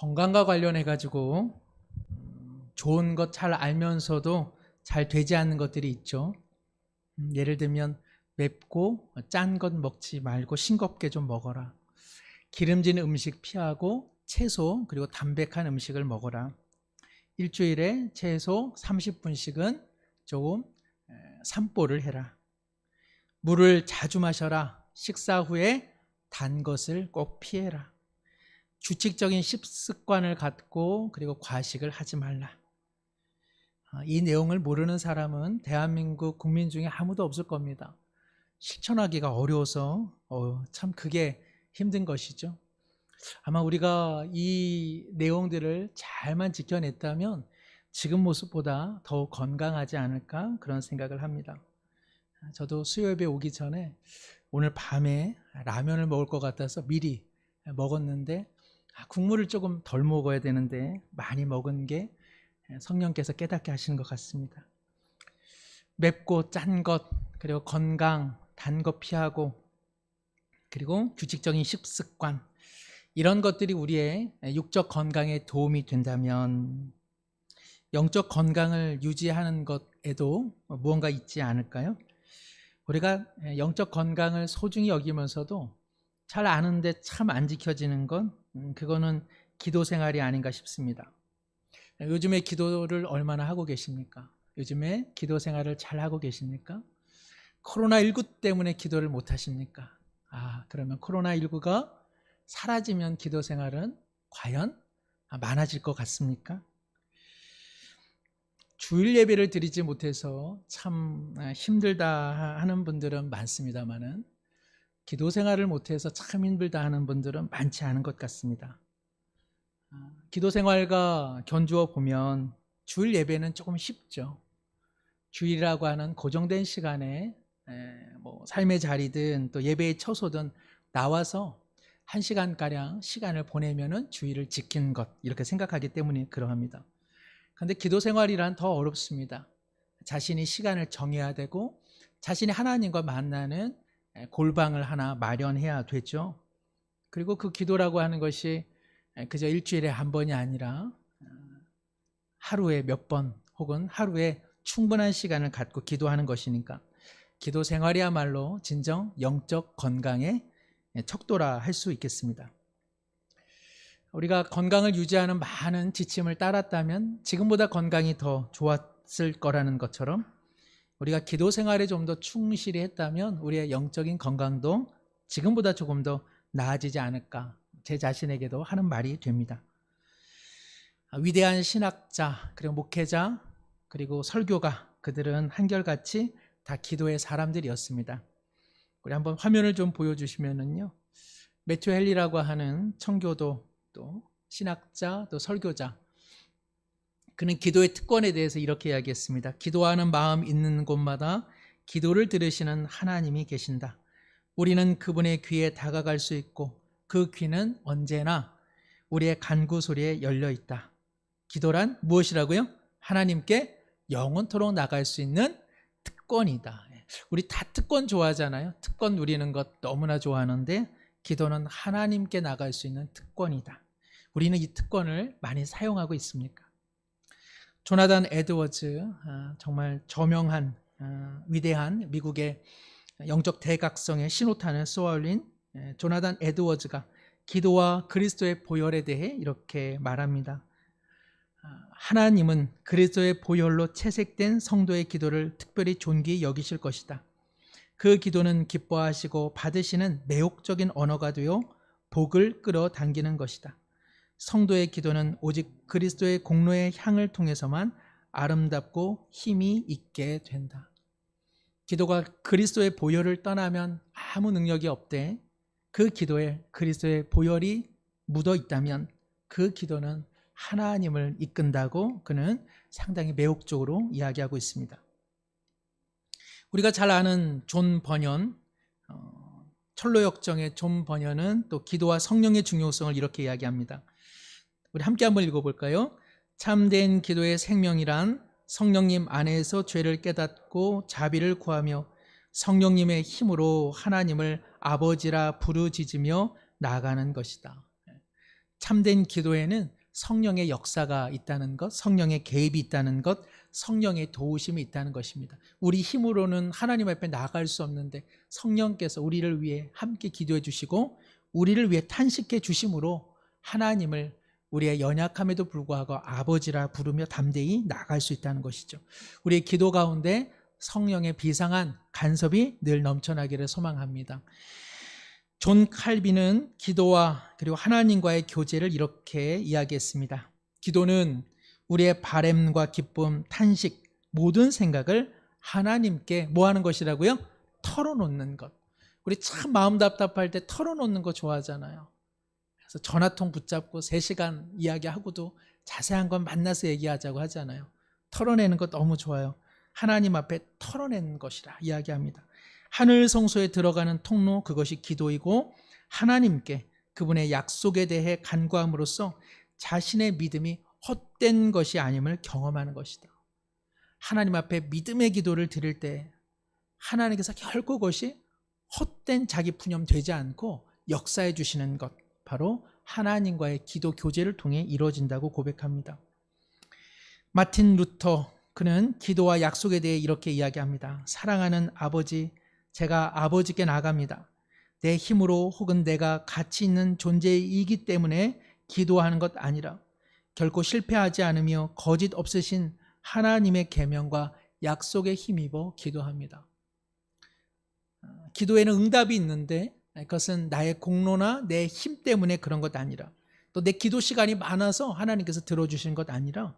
건강과 관련해 가지고 좋은 것 잘 알면서도 잘 되지 않는 것들이 있죠. 예를 들면 맵고 짠 것 먹지 말고 싱겁게 좀 먹어라. 기름진 음식 피하고 채소 그리고 담백한 음식을 먹어라. 일주일에 최소 30분씩은 조금 산보를 해라. 물을 자주 마셔라. 식사 후에 단 것을 꼭 피해라. 규칙적인 식습관을 갖고 그리고 과식을 하지 말라. 이 내용을 모르는 사람은 대한민국 국민 중에 아무도 없을 겁니다. 실천하기가 어려워서 참 그게 힘든 것이죠. 아마 우리가 이 내용들을 잘만 지켜냈다면 지금 모습보다 더 건강하지 않을까 그런 생각을 합니다. 저도 수요예배 오기 전에 오늘 밤에 라면을 먹을 것 같아서 미리 먹었는데 국물을 조금 덜 먹어야 되는데 많이 먹은 게 성령께서 깨닫게 하시는 것 같습니다. 맵고 짠 것, 그리고 건강, 단 것 피하고, 그리고 규칙적인 식습관, 이런 것들이 우리의 육적 건강에 도움이 된다면 영적 건강을 유지하는 것에도 무언가 있지 않을까요? 우리가 영적 건강을 소중히 여기면서도 잘 아는데 참 안 지켜지는 건 그거는 기도 생활이 아닌가 싶습니다. 요즘에 기도를 얼마나 하고 계십니까? 요즘에 기도 생활을 잘 하고 계십니까? 코로나19 때문에 기도를 못 하십니까? 그러면 코로나19가 사라지면 기도 생활은 과연 많아질 것 같습니까? 주일 예배를 드리지 못해서 참 힘들다 하는 분들은 많습니다만은 기도 생활을 못해서 참 힘들다 하는 분들은 많지 않은 것 같습니다. 기도 생활과 견주어 보면 주일 예배는 조금 쉽죠. 주일이라고 하는 고정된 시간에 삶의 자리든 또 예배의 처소든 나와서 1시간가량 시간을 보내면은 주일을 지키는 것 이렇게 생각하기 때문에 그러합니다. 그런데 기도 생활이란 더 어렵습니다. 자신이 시간을 정해야 되고 자신이 하나님과 만나는 골방을 하나 마련해야 되죠. 그리고 그 기도라고 하는 것이 그저 일주일에 한 번이 아니라 하루에 몇 번 혹은 하루에 충분한 시간을 갖고 기도하는 것이니까 기도 생활이야말로 진정 영적 건강의 척도라 할 수 있겠습니다. 우리가 건강을 유지하는 많은 지침을 따랐다면 지금보다 건강이 더 좋았을 거라는 것처럼 우리가 기도 생활에 좀 더 충실히 했다면 우리의 영적인 건강도 지금보다 조금 더 나아지지 않을까 제 자신에게도 하는 말이 됩니다. 위대한 신학자 그리고 목회자 그리고 설교가 그들은 한결같이 다 기도의 사람들이었습니다. 우리 한번 화면을 좀 보여주시면은요, 매튜 헨리라고 하는 청교도 또 신학자 또 설교자, 그는 기도의 특권에 대해서 이렇게 이야기했습니다. 기도하는 마음 있는 곳마다 기도를 들으시는 하나님이 계신다. 우리는 그분의 귀에 다가갈 수 있고 그 귀는 언제나 우리의 간구 소리에 열려 있다. 기도란 무엇이라고요? 하나님께 영원토록 나갈 수 있는 특권이다. 우리 다 특권 좋아하잖아요. 특권 누리는 것 너무나 좋아하는데 기도는 하나님께 나갈 수 있는 특권이다. 우리는 이 특권을 많이 사용하고 있습니까? 조나단 에드워즈, 정말 저명한 위대한 미국의 영적 대각성의 신호탄을 쏘아올린 조나단 에드워즈가 기도와 그리스도의 보혈에 대해 이렇게 말합니다. 하나님은 그리스도의 보혈로 채색된 성도의 기도를 특별히 존귀히 여기실 것이다. 그 기도는 기뻐하시고 받으시는 매혹적인 언어가 되어 복을 끌어당기는 것이다. 성도의 기도는 오직 그리스도의 공로의 향을 통해서만 아름답고 힘이 있게 된다. 기도가 그리스도의 보혈을 떠나면 아무 능력이 없대. 그 기도에 그리스도의 보혈이 묻어 있다면 그 기도는 하나님을 이끈다고 그는 상당히 매혹적으로 이야기하고 있습니다. 우리가 잘 아는 존 버년, 철로역정의 존 버년은 또 기도와 성령의 중요성을 이렇게 이야기합니다. 우리 함께 한번 읽어볼까요? 참된 기도의 생명이란 성령님 안에서 죄를 깨닫고 자비를 구하며 성령님의 힘으로 하나님을 아버지라 부르짖으며 나아가는 것이다. 참된 기도에는 성령의 역사가 있다는 것, 성령의 개입이 있다는 것, 성령의 도우심이 있다는 것입니다. 우리 힘으로는 하나님 앞에 나아갈 수 없는데 성령께서 우리를 위해 함께 기도해 주시고 우리를 위해 탄식해 주심으로 하나님을 우리의 연약함에도 불구하고 아버지라 부르며 담대히 나아갈 수 있다는 것이죠. 우리의 기도 가운데 성령의 비상한 간섭이 늘 넘쳐나기를 소망합니다. 존 칼빈은 기도와 그리고 하나님과의 교제를 이렇게 이야기했습니다. 기도는 우리의 바램과 기쁨, 탄식, 모든 생각을 하나님께 뭐 하는 것이라고요? 털어놓는 것. 우리 참 마음 답답할 때 털어놓는 거 좋아하잖아요. 그래서 전화통 붙잡고 3시간 이야기하고도 자세한 건 만나서 얘기하자고 하잖아요. 털어내는 것 너무 좋아요. 하나님 앞에 털어내는 것이라 이야기합니다. 하늘 성소에 들어가는 통로, 그것이 기도이고 하나님께 그분의 약속에 대해 간구함으로써 자신의 믿음이 헛된 것이 아님을 경험하는 것이다. 하나님 앞에 믿음의 기도를 드릴 때 하나님께서 결코 그것이 헛된 자기 푸념 되지 않고 역사해 주시는 것, 바로 하나님과의 기도 교제를 통해 이루어진다고 고백합니다. 마틴 루터, 그는 기도와 약속에 대해 이렇게 이야기합니다. 사랑하는 아버지, 제가 아버지께 나아갑니다. 내 힘으로 혹은 내가 가치 있는 존재이기 때문에 기도하는 것 아니라 결코 실패하지 않으며 거짓 없으신 하나님의 계명과 약속에 힘입어 기도합니다. 기도에는 응답이 있는데 그것은 나의 공로나 내 힘 때문에 그런 것 아니라, 또 내 기도 시간이 많아서 하나님께서 들어주시는 것 아니라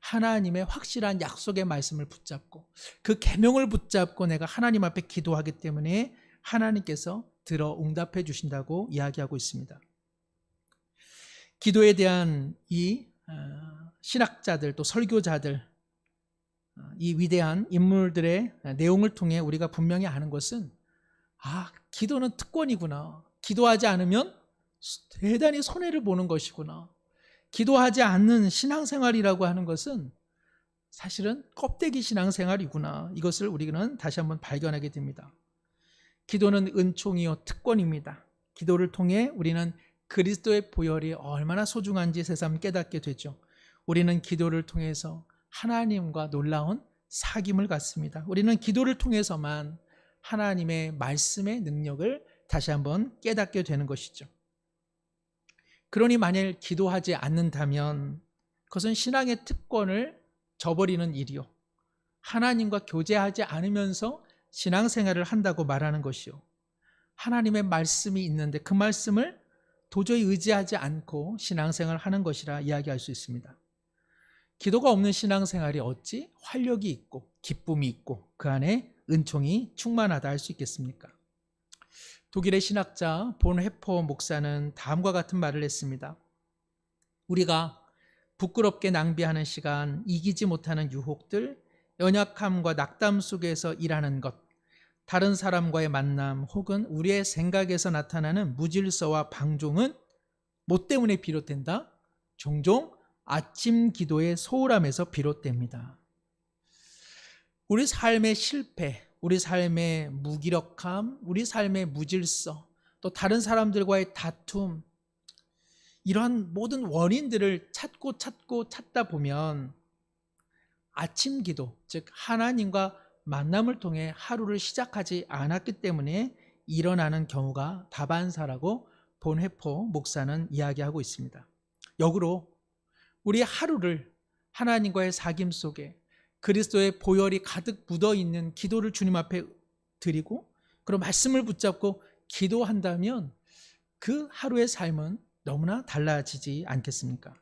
하나님의 확실한 약속의 말씀을 붙잡고 그 계명을 붙잡고 내가 하나님 앞에 기도하기 때문에 하나님께서 들어 응답해 주신다고 이야기하고 있습니다. 기도에 대한 이 신학자들, 또 설교자들, 이 위대한 인물들의 내용을 통해 우리가 분명히 아는 것은, 기도는 특권이구나. 기도하지 않으면 대단히 손해를 보는 것이구나. 기도하지 않는 신앙생활이라고 하는 것은 사실은 껍데기 신앙생활이구나. 이것을 우리는 다시 한번 발견하게 됩니다. 기도는 은총이요 특권입니다. 기도를 통해 우리는 그리스도의 보혈이 얼마나 소중한지 새삼 깨닫게 되죠. 우리는 기도를 통해서 하나님과 놀라운 사귐을 갖습니다. 우리는 기도를 통해서만 하나님의 말씀의 능력을 다시 한번 깨닫게 되는 것이죠. 그러니 만일 기도하지 않는다면 그것은 신앙의 특권을 저버리는 일이요, 하나님과 교제하지 않으면서 신앙생활을 한다고 말하는 것이요, 하나님의 말씀이 있는데 그 말씀을 도저히 의지하지 않고 신앙생활을 하는 것이라 이야기할 수 있습니다. 기도가 없는 신앙생활이 어찌 활력이 있고 기쁨이 있고 그 안에 은총이 충만하다 할 수 있겠습니까? 독일의 신학자 본헤퍼 목사는 다음과 같은 말을 했습니다. 우리가 부끄럽게 낭비하는 시간, 이기지 못하는 유혹들, 연약함과 낙담 속에서 일하는 것, 다른 사람과의 만남 혹은 우리의 생각에서 나타나는 무질서와 방종은 뭐 때문에 비롯된다? 종종 아침 기도의 소홀함에서 비롯됩니다. 우리 삶의 실패, 우리 삶의 무기력함, 우리 삶의 무질서, 또 다른 사람들과의 다툼, 이러한 모든 원인들을 찾다 보면 아침 기도, 즉 하나님과 만남을 통해 하루를 시작하지 않았기 때문에 일어나는 경우가 다반사라고 본헤퍼 목사는 이야기하고 있습니다. 역으로 우리 하루를 하나님과의 사귐 속에 그리스도의 보혈이 가득 묻어있는 기도를 주님 앞에 드리고 그런 말씀을 붙잡고 기도한다면 그 하루의 삶은 너무나 달라지지 않겠습니까?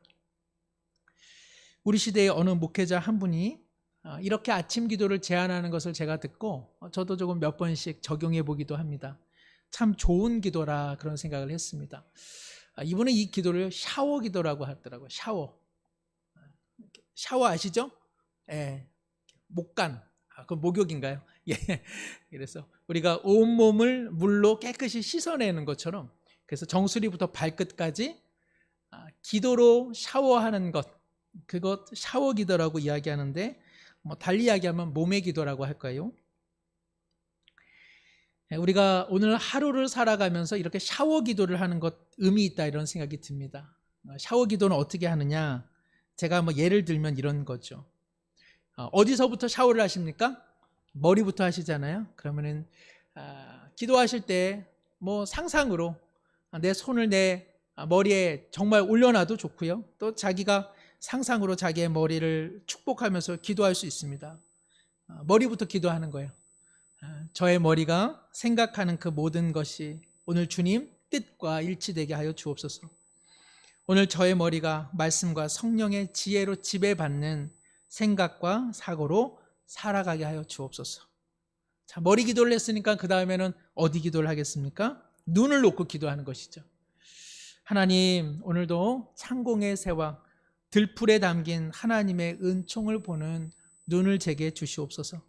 우리 시대의 어느 목회자 한 분이 이렇게 아침 기도를 제안하는 것을 제가 듣고 저도 조금 몇 번씩 적용해 보기도 합니다. 참 좋은 기도라 그런 생각을 했습니다. 이분은 이 기도를 샤워 기도라고 하더라고요. 샤워 아시죠? 예. 목간, 그 목욕인가요? 예. 그래서 우리가 온몸을 물로 깨끗이 씻어내는 것처럼, 그래서 정수리부터 발끝까지 기도로 샤워하는 것, 그것 샤워 기도라고 이야기하는데, 달리 이야기하면 몸의 기도라고 할까요? 우리가 오늘 하루를 살아가면서 이렇게 샤워 기도를 하는 것 의미 있다 이런 생각이 듭니다. 샤워 기도는 어떻게 하느냐? 제가 뭐 예를 들면 이런 거죠. 어디서부터 샤워를 하십니까? 머리부터 하시잖아요. 그러면은 기도하실 때 뭐 상상으로 내 손을 내 머리에 정말 올려놔도 좋고요. 또 자기가 상상으로 자기의 머리를 축복하면서 기도할 수 있습니다. 머리부터 기도하는 거예요. 저의 머리가 생각하는 그 모든 것이 오늘 주님 뜻과 일치되게 하여 주옵소서. 오늘 저의 머리가 말씀과 성령의 지혜로 지배받는 생각과 사고로 살아가게 하여 주옵소서. 자, 머리 기도를 했으니까 그 다음에는 어디 기도를 하겠습니까? 눈을 놓고 기도하는 것이죠. 하나님, 오늘도 창공의 새와 들풀에 담긴 하나님의 은총을 보는 눈을 제게 주시옵소서.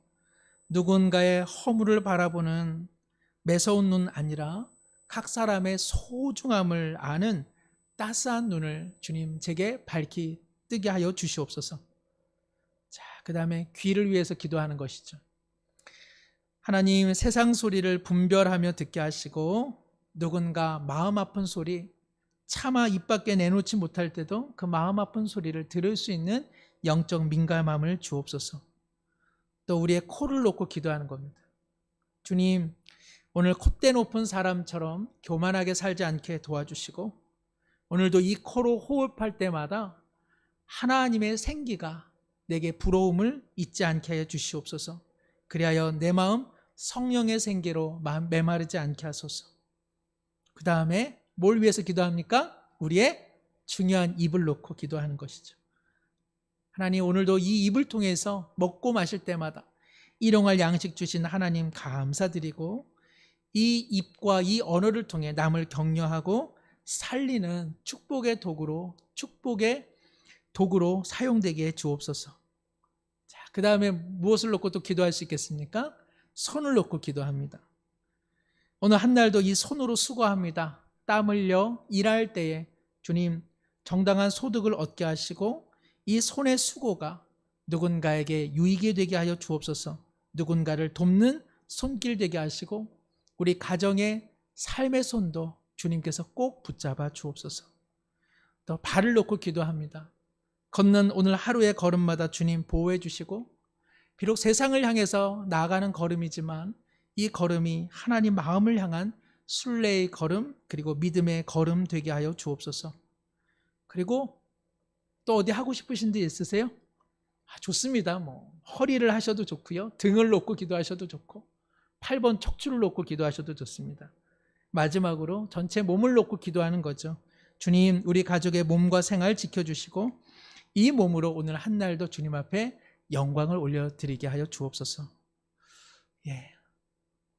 누군가의 허물을 바라보는 매서운 눈 아니라 각 사람의 소중함을 아는 따스한 눈을 주님 제게 밝히 뜨게 하여 주시옵소서. 자, 그 다음에 귀를 위해서 기도하는 것이죠. 하나님, 세상 소리를 분별하며 듣게 하시고 누군가 마음 아픈 소리 차마 입 밖에 내놓지 못할 때도 그 마음 아픈 소리를 들을 수 있는 영적 민감함을 주옵소서. 또 우리의 코를 놓고 기도하는 겁니다. 주님, 오늘 콧대 높은 사람처럼 교만하게 살지 않게 도와주시고 오늘도 이 코로 호흡할 때마다 하나님의 생기가 내게 부러움을 잊지 않게 해 주시옵소서. 그리하여 내 마음 성령의 생기로 메마르지 않게 하소서. 그 다음에 뭘 위해서 기도합니까? 우리의 중요한 입을 놓고 기도하는 것이죠. 하나님, 오늘도 이 입을 통해서 먹고 마실 때마다 일용할 양식 주신 하나님 감사드리고 이 입과 이 언어를 통해 남을 격려하고 살리는 축복의 도구로 사용되게 해 주옵소서. 자, 그 다음에 무엇을 놓고 또 기도할 수 있겠습니까? 손을 놓고 기도합니다. 오늘 한 날도 이 손으로 수고합니다. 땀 흘려 일할 때에 주님 정당한 소득을 얻게 하시고 이 손의 수고가 누군가에게 유익이 되게 하여 주옵소서. 누군가를 돕는 손길 되게 하시고 우리 가정의 삶의 손도 주님께서 꼭 붙잡아 주옵소서. 또 발을 놓고 기도합니다. 걷는 오늘 하루의 걸음마다 주님 보호해 주시고 비록 세상을 향해서 나아가는 걸음이지만 이 걸음이 하나님 마음을 향한 순례의 걸음 그리고 믿음의 걸음 되게 하여 주옵소서. 그리고 또 어디 하고 싶으신 데 있으세요? 좋습니다. 뭐 허리를 하셔도 좋고요. 등을 놓고 기도하셔도 좋고 8번 척추를 놓고 기도하셔도 좋습니다. 마지막으로 전체 몸을 놓고 기도하는 거죠. 주님, 우리 가족의 몸과 생활 지켜주시고 이 몸으로 오늘 한 날도 주님 앞에 영광을 올려드리게 하여 주옵소서.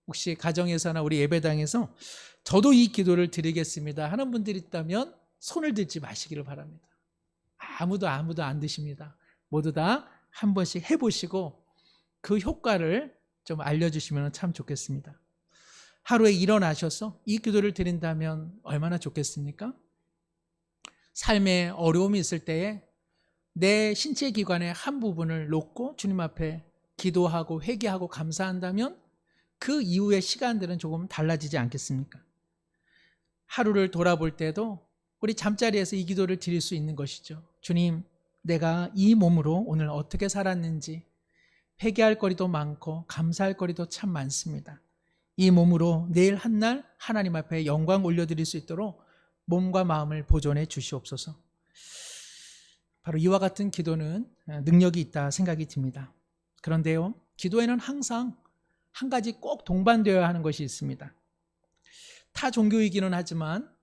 혹시 가정에서나 우리 예배당에서 저도 이 기도를 드리겠습니다 하는 분들이 있다면 손을 들지 마시기를 바랍니다. 아무도 안 드십니다. 모두 다 한 번씩 해보시고 그 효과를 좀 알려주시면 참 좋겠습니다. 하루에 일어나셔서 이 기도를 드린다면 얼마나 좋겠습니까? 삶에 어려움이 있을 때에 내 신체 기관의 한 부분을 놓고 주님 앞에 기도하고 회개하고 감사한다면 그 이후의 시간들은 조금 달라지지 않겠습니까? 하루를 돌아볼 때도 우리 잠자리에서 이 기도를 드릴 수 있는 것이죠. 주님, 내가 이 몸으로 오늘 어떻게 살았는지 회개할 거리도 많고 감사할 거리도 참 많습니다. 이 몸으로 내일 한 날 하나님 앞에 영광 올려드릴 수 있도록 몸과 마음을 보존해 주시옵소서. 바로 이와 같은 기도는 능력이 있다 생각이 듭니다. 그런데요, 기도에는 항상 한 가지 꼭 동반되어야 하는 것이 있습니다. 타 종교이기는 하지만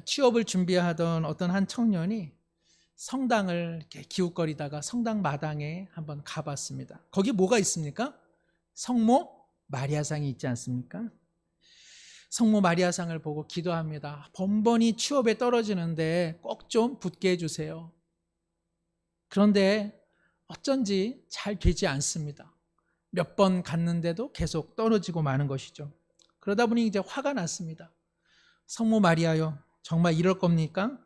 취업을 준비하던 어떤 한 청년이 성당을 이렇게 기웃거리다가 성당 마당에 한번 가봤습니다. 거기 뭐가 있습니까? 성모 마리아상이 있지 않습니까? 성모 마리아상을 보고 기도합니다. 번번이 취업에 떨어지는데 꼭 좀 붙게 해주세요. 그런데 어쩐지 잘 되지 않습니다. 몇 번 갔는데도 계속 떨어지고 마는 것이죠. 그러다 보니 이제 화가 났습니다. 성모 마리아요, 정말 이럴 겁니까?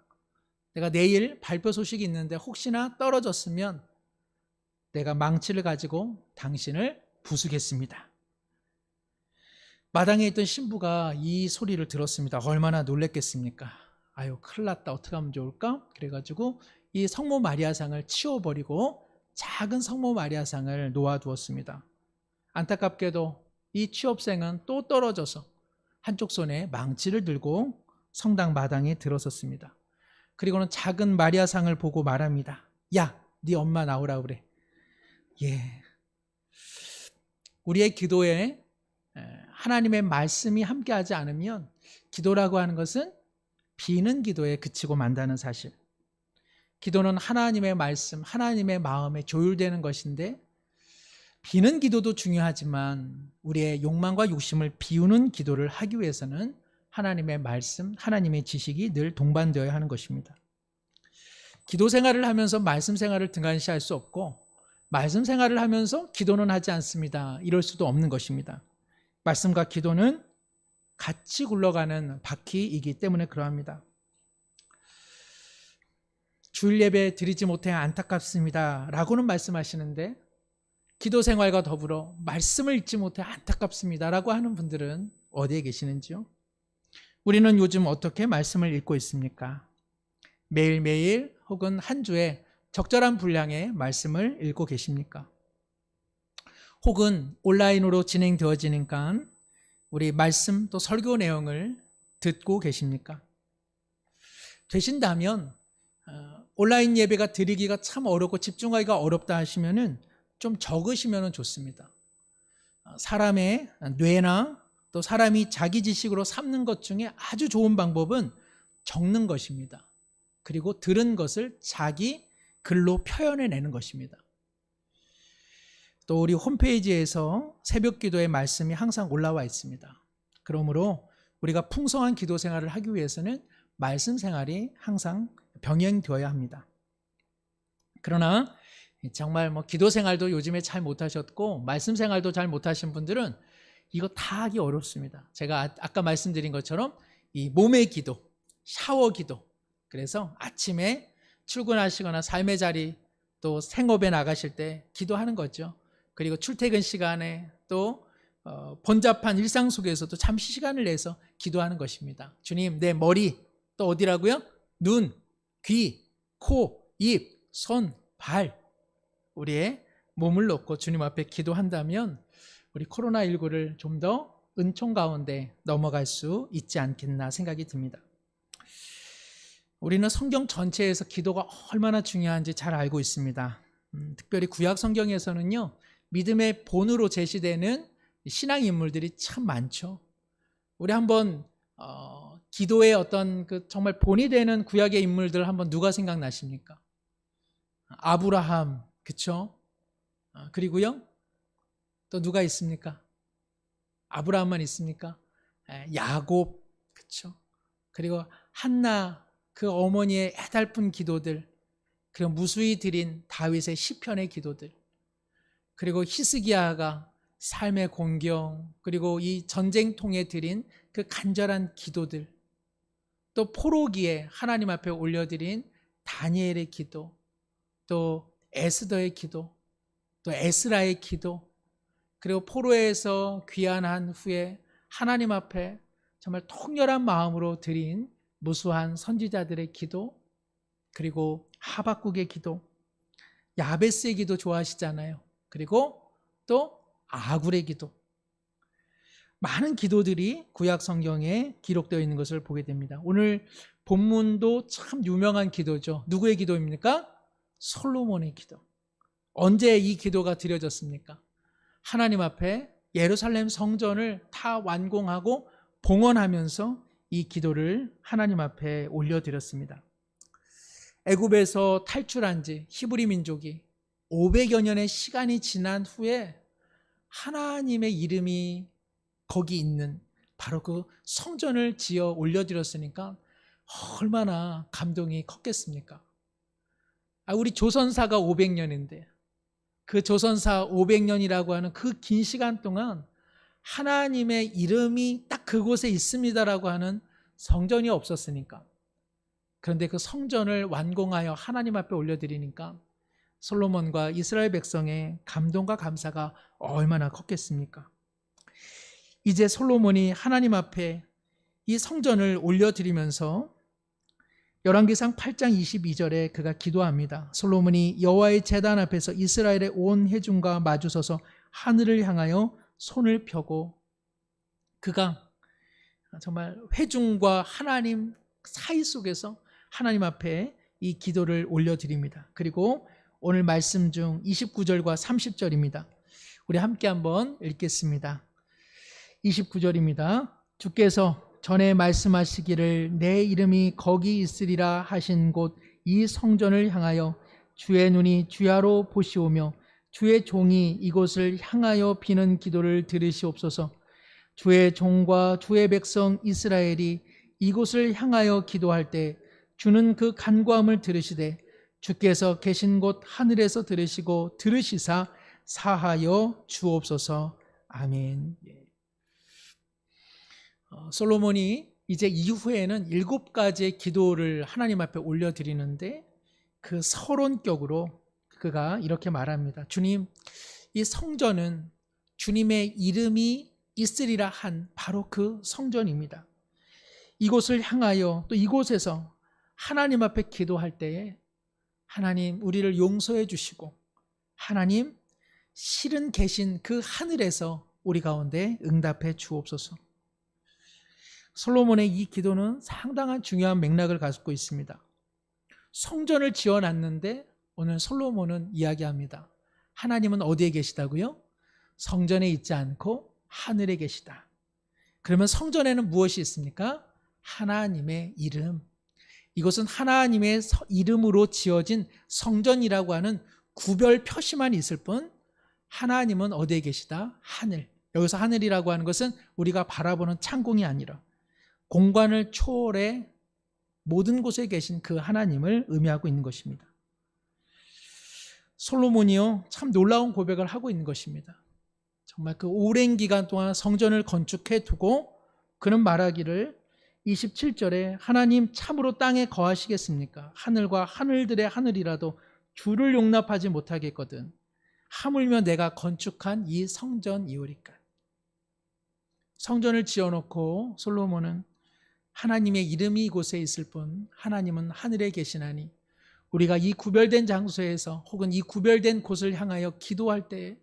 내가 내일 발표 소식이 있는데 혹시나 떨어졌으면 내가 망치를 가지고 당신을 부수겠습니다. 마당에 있던 신부가 이 소리를 들었습니다. 얼마나 놀랬겠습니까? 아유, 큰일 났다. 어떻게 하면 좋을까? 그래가지고 이 성모 마리아상을 치워버리고 작은 성모 마리아상을 놓아두었습니다. 안타깝게도 이 취업생은 또 떨어져서 한쪽 손에 망치를 들고 성당 마당에 들어섰습니다. 그리고는 작은 마리아상을 보고 말합니다. 야, 네 엄마 나오라 그래. 예, 우리의 기도에 하나님의 말씀이 함께하지 않으면 기도라고 하는 것은 비는 기도에 그치고 만다는 사실. 기도는 하나님의 말씀, 하나님의 마음에 조율되는 것인데 비는 기도도 중요하지만 우리의 욕망과 욕심을 비우는 기도를 하기 위해서는 하나님의 말씀, 하나님의 지식이 늘 동반되어야 하는 것입니다. 기도 생활을 하면서 말씀 생활을 등한시할 수 없고 말씀 생활을 하면서 기도는 하지 않습니다. 이럴 수도 없는 것입니다. 말씀과 기도는 같이 굴러가는 바퀴이기 때문에 그러합니다. 주일 예배 드리지 못해 안타깝습니다 라고는 말씀하시는데 기도 생활과 더불어 말씀을 읽지 못해 안타깝습니다 라고 하는 분들은 어디에 계시는지요? 우리는 요즘 어떻게 말씀을 읽고 있습니까? 매일매일 혹은 한 주에 적절한 분량의 말씀을 읽고 계십니까? 혹은 온라인으로 진행되어지니까 우리 말씀 또 설교 내용을 듣고 계십니까? 되신다면 온라인 예배가 드리기가 참 어렵고 집중하기가 어렵다 하시면은 좀 적으시면 좋습니다. 사람의 뇌나 또 사람이 자기 지식으로 삼는 것 중에 아주 좋은 방법은 적는 것입니다. 그리고 들은 것을 자기 글로 표현해내는 것입니다. 또 우리 홈페이지에서 새벽 기도의 말씀이 항상 올라와 있습니다. 그러므로 우리가 풍성한 기도 생활을 하기 위해서는 말씀 생활이 항상 병행되어야 합니다. 그러나 정말 기도 생활도 요즘에 잘 못하셨고 말씀 생활도 잘 못하신 분들은 이거 다 하기 어렵습니다. 제가 아까 말씀드린 것처럼 이 몸의 기도, 샤워 기도, 그래서 아침에 출근하시거나 삶의 자리 또 생업에 나가실 때 기도하는 거죠. 그리고 출퇴근 시간에 또 번잡한 일상 속에서도 잠시 시간을 내서 기도하는 것입니다. 주님, 내 머리 또 어디라고요? 눈, 귀, 코, 입, 손, 발, 우리의 몸을 놓고 주님 앞에 기도한다면 우리 코로나19를 좀 더 은총 가운데 넘어갈 수 있지 않겠나 생각이 듭니다. 우리는 성경 전체에서 기도가 얼마나 중요한지 잘 알고 있습니다. 특별히 구약 성경에서는요, 믿음의 본으로 제시되는 신앙 인물들이 참 많죠. 우리 한번 기도의 어떤 정말 본이 되는 구약의 인물들 한번 누가 생각나십니까? 아브라함, 그쵸? 그리고요, 또 누가 있습니까? 아브라함만 있습니까? 야곱, 그쵸? 그리고 한나, 그 어머니의 애달픈 기도들, 그리고 무수히 드린 다윗의 시편의 기도들, 그리고 히스기야가 삶의 공경, 그리고 이 전쟁통에 드린 그 간절한 기도들, 또 포로기에 하나님 앞에 올려드린 다니엘의 기도, 또 에스더의 기도, 또 에스라의 기도, 그리고 포로에서 귀환한 후에 하나님 앞에 정말 통렬한 마음으로 드린 무수한 선지자들의 기도, 그리고 하박국의 기도, 야베스의 기도 좋아하시잖아요. 그리고 또 아굴의 기도, 많은 기도들이 구약 성경에 기록되어 있는 것을 보게 됩니다. 오늘 본문도 참 유명한 기도죠. 누구의 기도입니까? 솔로몬의 기도. 언제 이 기도가 드려졌습니까? 하나님 앞에 예루살렘 성전을 다 완공하고 봉헌하면서 이 기도를 하나님 앞에 올려드렸습니다. 애굽에서 탈출한 지 히브리 민족이 500여 년의 시간이 지난 후에 하나님의 이름이 거기 있는 바로 그 성전을 지어 올려드렸으니까 얼마나 감동이 컸겠습니까? 우리 조선사가 500년인데 그 조선사 500년이라고 하는 그 긴 시간 동안 하나님의 이름이 딱 그곳에 있습니다라고 하는 성전이 없었으니까. 그런데 그 성전을 완공하여 하나님 앞에 올려드리니까 솔로몬과 이스라엘 백성의 감동과 감사가 얼마나 컸겠습니까? 이제 솔로몬이 하나님 앞에 이 성전을 올려드리면서 열왕기상 8장 22절에 그가 기도합니다. 솔로몬이 여호와의 제단 앞에서 이스라엘의 온 회중과 마주서서 하늘을 향하여 손을 펴고 그가 정말 회중과 하나님 사이 속에서 하나님 앞에 이 기도를 올려드립니다. 그리고 오늘 말씀 중 29절과 30절입니다. 우리 함께 한번 읽겠습니다. 29절입니다. 주께서 전에 말씀하시기를 내 이름이 거기 있으리라 하신 곳 이 성전을 향하여 주의 눈이 주야로 보시오며 주의 종이 이곳을 향하여 비는 기도를 들으시옵소서. 주의 종과 주의 백성 이스라엘이 이곳을 향하여 기도할 때 주는 그 간구함을 들으시되 주께서 계신 곳 하늘에서 들으시고 들으시사 사하여 주옵소서. 아멘. 솔로몬이 이제 이후에는 7가지의 기도를 하나님 앞에 올려드리는데 그 서론격으로 그가 이렇게 말합니다. 주님, 이 성전은 주님의 이름이 있으리라 한 바로 그 성전입니다. 이곳을 향하여 또 이곳에서 하나님 앞에 기도할 때에 하나님 우리를 용서해 주시고 하나님 실은 계신 그 하늘에서 우리 가운데 응답해 주옵소서. 솔로몬의 이 기도는 상당한 중요한 맥락을 갖고 있습니다. 성전을 지어놨는데 오늘 솔로몬은 이야기합니다. 하나님은 어디에 계시다고요? 성전에 있지 않고 하늘에 계시다. 그러면 성전에는 무엇이 있습니까? 하나님의 이름. 이것은 하나님의 이름으로 지어진 성전이라고 하는 구별 표시만 있을 뿐 하나님은 어디에 계시다? 하늘. 여기서 하늘이라고 하는 것은 우리가 바라보는 창공이 아니라 공간을 초월해 모든 곳에 계신 그 하나님을 의미하고 있는 것입니다. 솔로몬이요 참 놀라운 고백을 하고 있는 것입니다. 정말 그 오랜 기간 동안 성전을 건축해 두고 그는 말하기를 27절에 하나님 참으로 땅에 거하시겠습니까? 하늘과 하늘들의 하늘이라도 주를 용납하지 못하겠거든. 하물며 내가 건축한 이 성전이오리까. 성전을 지어놓고 솔로몬은 하나님의 이름이 이곳에 있을 뿐 하나님은 하늘에 계시나니 우리가 이 구별된 장소에서 혹은 이 구별된 곳을 향하여 기도할 때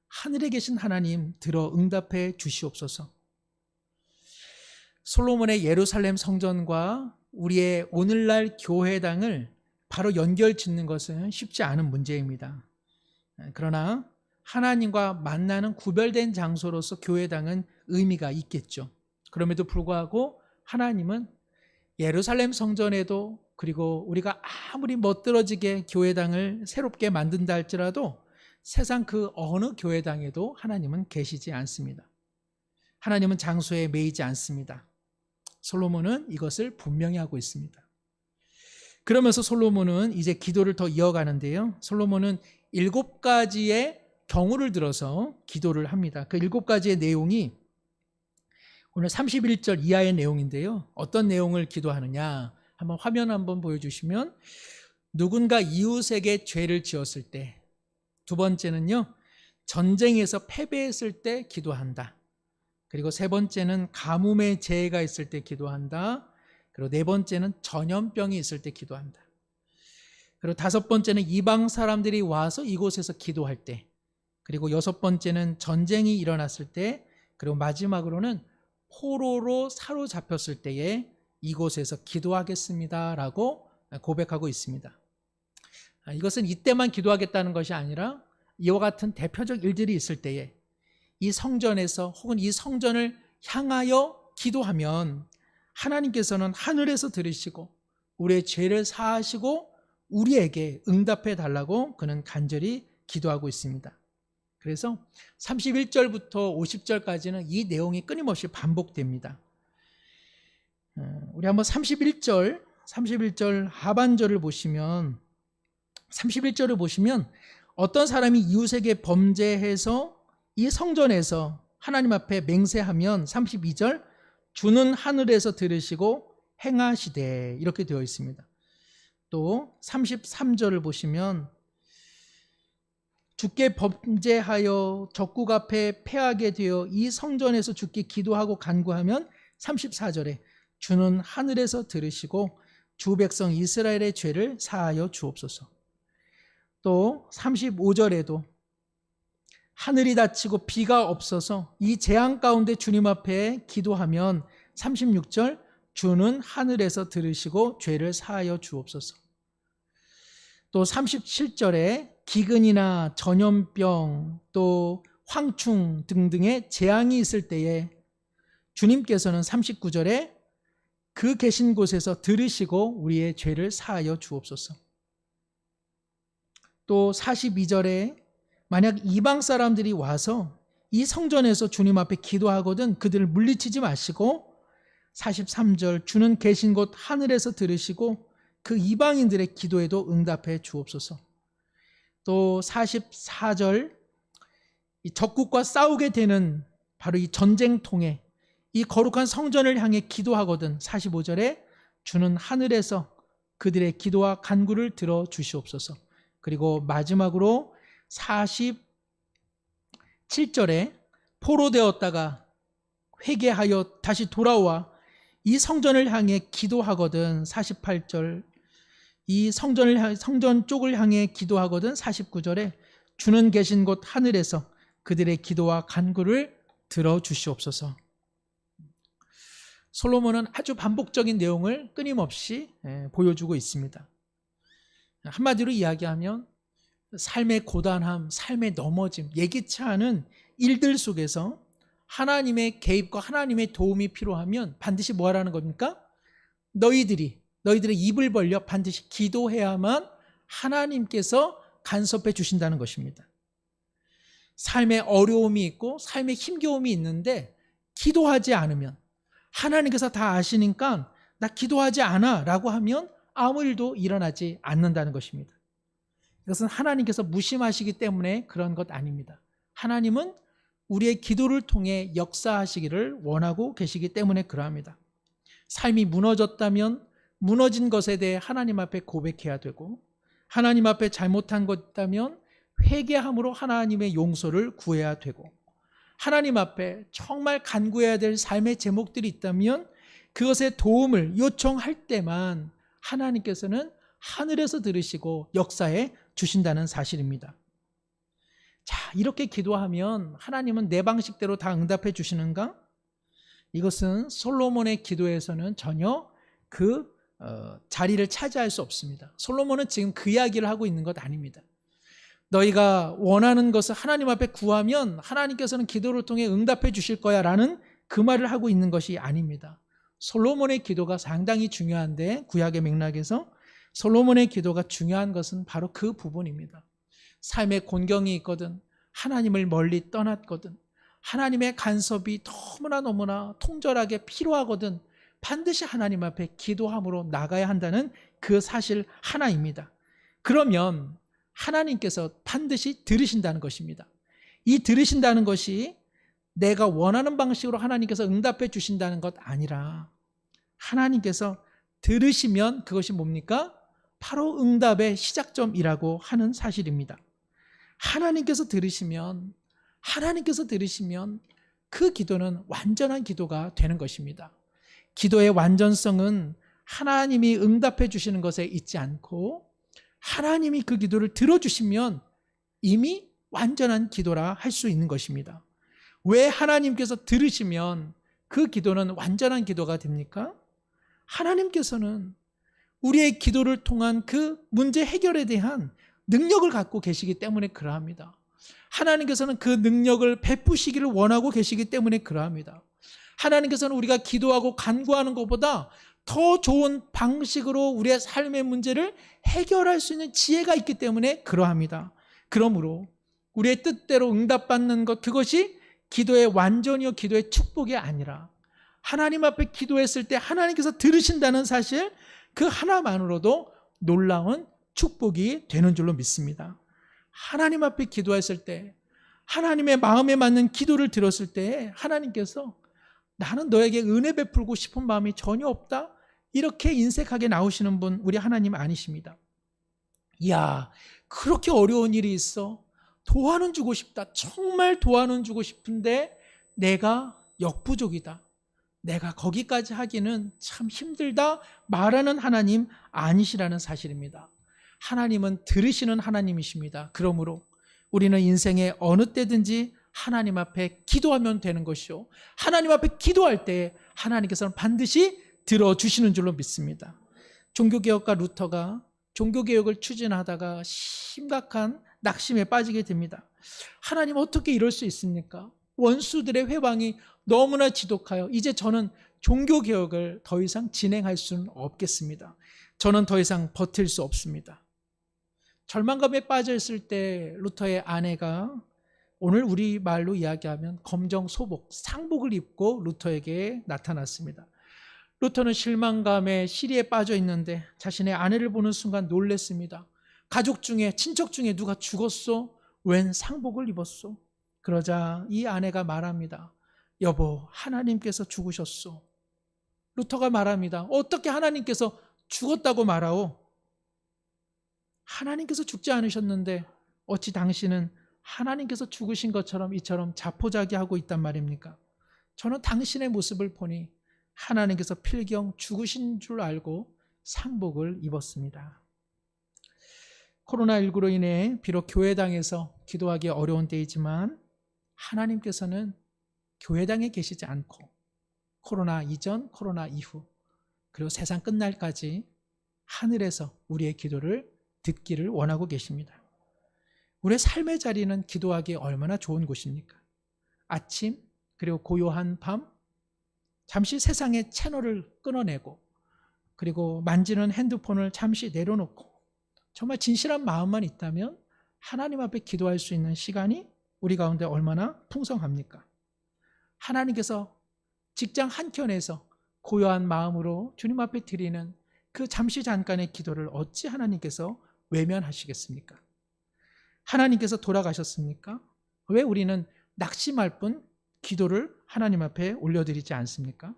하늘에 계신 하나님 들어 응답해 주시옵소서. 솔로몬의 예루살렘 성전과 우리의 오늘날 교회당을 바로 연결 짓는 것은 쉽지 않은 문제입니다. 그러나 하나님과 만나는 구별된 장소로서 교회당은 의미가 있겠죠. 그럼에도 불구하고 하나님은 예루살렘 성전에도 그리고 우리가 아무리 멋들어지게 교회당을 새롭게 만든다 할지라도 세상 그 어느 교회당에도 하나님은 계시지 않습니다. 하나님은 장소에 매이지 않습니다. 솔로몬은 이것을 분명히 하고 있습니다. 그러면서 솔로몬은 이제 기도를 더 이어가는데요. 솔로몬은 7가지의 경우를 들어서 기도를 합니다. 그 7가지의 내용이 오늘 31절 이하의 내용인데요. 어떤 내용을 기도하느냐? 한번 화면 한번 보여주시면 누군가 이웃에게 죄를 지었을 때, 두 번째는요, 전쟁에서 패배했을 때 기도한다. 그리고 세 번째는 가뭄의 재해가 있을 때 기도한다. 그리고 네 번째는 전염병이 있을 때 기도한다. 그리고 다섯 번째는 이방 사람들이 와서 이곳에서 기도할 때, 그리고 여섯 번째는 전쟁이 일어났을 때, 그리고 마지막으로는 포로로 사로잡혔을 때에 이곳에서 기도하겠습니다라고 고백하고 있습니다. 이것은 이때만 기도하겠다는 것이 아니라 이와 같은 대표적 일들이 있을 때에 이 성전에서 혹은 이 성전을 향하여 기도하면 하나님께서는 하늘에서 들으시고 우리의 죄를 사하시고 우리에게 응답해 달라고 그는 간절히 기도하고 있습니다. 그래서 31절부터 50절까지는 이 내용이 끊임없이 반복됩니다. 우리 한번 31절 하반절을 보시면 31절을 보시면 어떤 사람이 이웃에게 범죄해서 이 성전에서 하나님 앞에 맹세하면 32절 주는 하늘에서 들으시고 행하시되 이렇게 되어 있습니다. 또 33절을 보시면 주께 범죄하여 적국 앞에 패하게 되어 이 성전에서 주께 기도하고 간구하면 34절에 주는 하늘에서 들으시고 주 백성 이스라엘의 죄를 사하여 주옵소서. 또 35절에도 하늘이 닫히고 비가 없어서 이 재앙 가운데 주님 앞에 기도하면 36절 주는 하늘에서 들으시고 죄를 사하여 주옵소서. 또 37절에 기근이나 전염병 또 황충 등등의 재앙이 있을 때에 주님께서는 39절에 그 계신 곳에서 들으시고 우리의 죄를 사하여 주옵소서. 또 42절에 만약 이방 사람들이 와서 이 성전에서 주님 앞에 기도하거든 그들을 물리치지 마시고 43절 주는 계신 곳 하늘에서 들으시고 그 이방인들의 기도에도 응답해 주옵소서. 또 44절 이 적국과 싸우게 되는 바로 이 전쟁통에 이 거룩한 성전을 향해 기도하거든 45절에 주는 하늘에서 그들의 기도와 간구를 들어 주시옵소서. 그리고 마지막으로 47절에 포로되었다가 회개하여 다시 돌아와 이 성전을 향해 기도하거든 48절 이 성전 쪽을 향해 기도하거든 49절에 주는 계신 곳 하늘에서 그들의 기도와 간구를 들어 주시옵소서. 솔로몬은 아주 반복적인 내용을 끊임없이 보여주고 있습니다. 한마디로 이야기하면 삶의 고단함, 삶의 넘어짐, 예기치 않은 일들 속에서 하나님의 개입과 하나님의 도움이 필요하면 반드시 뭐 하라는 겁니까? 너희들의 입을 벌려 반드시 기도해야만 하나님께서 간섭해 주신다는 것입니다. 삶의 어려움이 있고 삶의 힘겨움이 있는데 기도하지 않으면 하나님께서 다 아시니까 나 기도하지 않아 라고 하면 아무 일도 일어나지 않는다는 것입니다. 이것은 하나님께서 무심하시기 때문에 그런 것 아닙니다. 하나님은 우리의 기도를 통해 역사하시기를 원하고 계시기 때문에 그러합니다. 삶이 무너졌다면 무너진 것에 대해 하나님 앞에 고백해야 되고 하나님 앞에 잘못한 것 있다면 회개함으로 하나님의 용서를 구해야 되고 하나님 앞에 정말 간구해야 될 삶의 제목들이 있다면 그것에 도움을 요청할 때만 하나님께서는 하늘에서 들으시고 역사해 주신다는 사실입니다. 자, 이렇게 기도하면 하나님은 내 방식대로 다 응답해 주시는가? 이것은 솔로몬의 기도에서는 전혀 그 자리를 차지할 수 없습니다. 솔로몬은 지금 그 이야기를 하고 있는 것 아닙니다. 너희가 원하는 것을 하나님 앞에 구하면 하나님께서는 기도를 통해 응답해 주실 거야 라는 그 말을 하고 있는 것이 아닙니다. 솔로몬의 기도가 상당히 중요한데 구약의 맥락에서 솔로몬의 기도가 중요한 것은 바로 그 부분입니다. 삶의 곤경이 있거든 하나님을 멀리 떠났거든 하나님의 간섭이 너무나 통절하게 필요하거든 반드시 하나님 앞에 기도함으로 나가야 한다는 그 사실 하나입니다. 그러면 하나님께서 반드시 들으신다는 것입니다. 이 들으신다는 것이 내가 원하는 방식으로 하나님께서 응답해 주신다는 것 아니라 하나님께서 들으시면 그것이 뭡니까? 바로 응답의 시작점이라고 하는 사실입니다. 하나님께서 들으시면 그 기도는 완전한 기도가 되는 것입니다. 기도의 완전성은 하나님이 응답해 주시는 것에 있지 않고 하나님이 그 기도를 들어주시면 이미 완전한 기도라 할 수 있는 것입니다. 왜 하나님께서 들으시면 그 기도는 완전한 기도가 됩니까? 하나님께서는 우리의 기도를 통한 그 문제 해결에 대한 능력을 갖고 계시기 때문에 그러합니다. 하나님께서는 그 능력을 베푸시기를 원하고 계시기 때문에 그러합니다. 하나님께서는 우리가 기도하고 간구하는 것보다 더 좋은 방식으로 우리의 삶의 문제를 해결할 수 있는 지혜가 있기 때문에 그러합니다. 그러므로 우리의 뜻대로 응답받는 것 그것이 기도의 완전이요 기도의 축복이 아니라 하나님 앞에 기도했을 때 하나님께서 들으신다는 사실 그 하나만으로도 놀라운 축복이 되는 줄로 믿습니다. 하나님 앞에 기도했을 때 하나님의 마음에 맞는 기도를 들었을 때 하나님께서 나는 너에게 은혜 베풀고 싶은 마음이 전혀 없다 이렇게 인색하게 나오시는 분 우리 하나님 아니십니다. 이야 그렇게 어려운 일이 있어 도와는 주고 싶다 정말 도와는 주고 싶은데 내가 역부족이다 내가 거기까지 하기는 참 힘들다 말하는 하나님 아니시라는 사실입니다. 하나님은 들으시는 하나님이십니다. 그러므로 우리는 인생의 어느 때든지 하나님 앞에 기도하면 되는 것이요, 하나님 앞에 기도할 때 하나님께서는 반드시 들어주시는 줄로 믿습니다. 종교개혁가 루터가 종교개혁을 추진하다가 심각한 낙심에 빠지게 됩니다. 하나님, 어떻게 이럴 수 있습니까? 원수들의 회방이 너무나 지독하여 이제 저는 종교개혁을 더 이상 진행할 수는 없겠습니다. 저는 더 이상 버틸 수 없습니다. 절망감에 빠져 있을 때 루터의 아내가, 오늘 우리 말로 이야기하면 검정 소복, 상복을 입고 루터에게 나타났습니다. 루터는 실망감에 시리에 빠져 있는데 자신의 아내를 보는 순간 놀랐습니다. 가족 중에, 친척 중에 누가 죽었소? 웬 상복을 입었소? 그러자 이 아내가 말합니다. 여보, 하나님께서 죽으셨소. 루터가 말합니다. 어떻게 하나님께서 죽었다고 말하오? 하나님께서 죽지 않으셨는데 어찌 당신은 하나님께서 죽으신 것처럼 이처럼 자포자기하고 있단 말입니까? 저는 당신의 모습을 보니 하나님께서 필경 죽으신 줄 알고 상복을 입었습니다. 코로나19로 인해 비록 교회당에서 기도하기 어려운 때이지만 하나님께서는 교회당에 계시지 않고 코로나 이전, 코로나 이후, 그리고 세상 끝날까지 하늘에서 우리의 기도를 듣기를 원하고 계십니다. 우리의 삶의 자리는 기도하기 얼마나 좋은 곳입니까? 아침, 그리고 고요한 밤, 잠시 세상의 채널을 끊어내고, 그리고 만지는 핸드폰을 잠시 내려놓고, 정말 진실한 마음만 있다면 하나님 앞에 기도할 수 있는 시간이 우리 가운데 얼마나 풍성합니까? 하나님께서 직장 한켠에서 고요한 마음으로 주님 앞에 드리는 그 잠시 잠깐의 기도를 어찌 하나님께서 외면하시겠습니까? 하나님께서 돌아가셨습니까? 왜 우리는 낙심할 뿐 기도를 하나님 앞에 올려드리지 않습니까?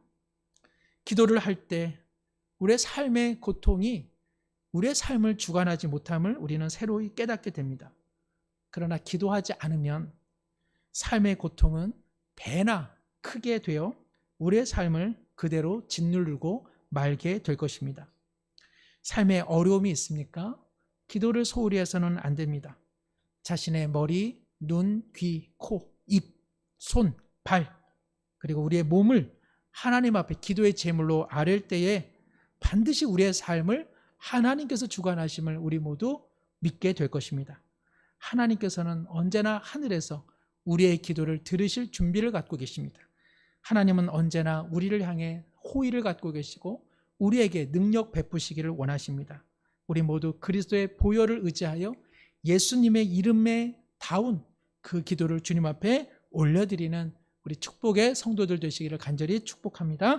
기도를 할 때 우리의 삶의 고통이 우리의 삶을 주관하지 못함을 우리는 새로이 깨닫게 됩니다. 그러나 기도하지 않으면 삶의 고통은 배나 크게 되어 우리의 삶을 그대로 짓누르고 말게 될 것입니다. 삶에 어려움이 있습니까? 기도를 소홀히 해서는 안 됩니다. 자신의 머리, 눈, 귀, 코, 입, 손, 발, 그리고 우리의 몸을 하나님 앞에 기도의 제물로 아뢰을 때에 반드시 우리의 삶을 하나님께서 주관하심을 우리 모두 믿게 될 것입니다. 하나님께서는 언제나 하늘에서 우리의 기도를 들으실 준비를 갖고 계십니다. 하나님은 언제나 우리를 향해 호의를 갖고 계시고 우리에게 능력 베푸시기를 원하십니다. 우리 모두 그리스도의 보혈을 의지하여 예수님의 이름에 닿은 그 기도를 주님 앞에 올려드리는 우리 축복의 성도들 되시기를 간절히 축복합니다.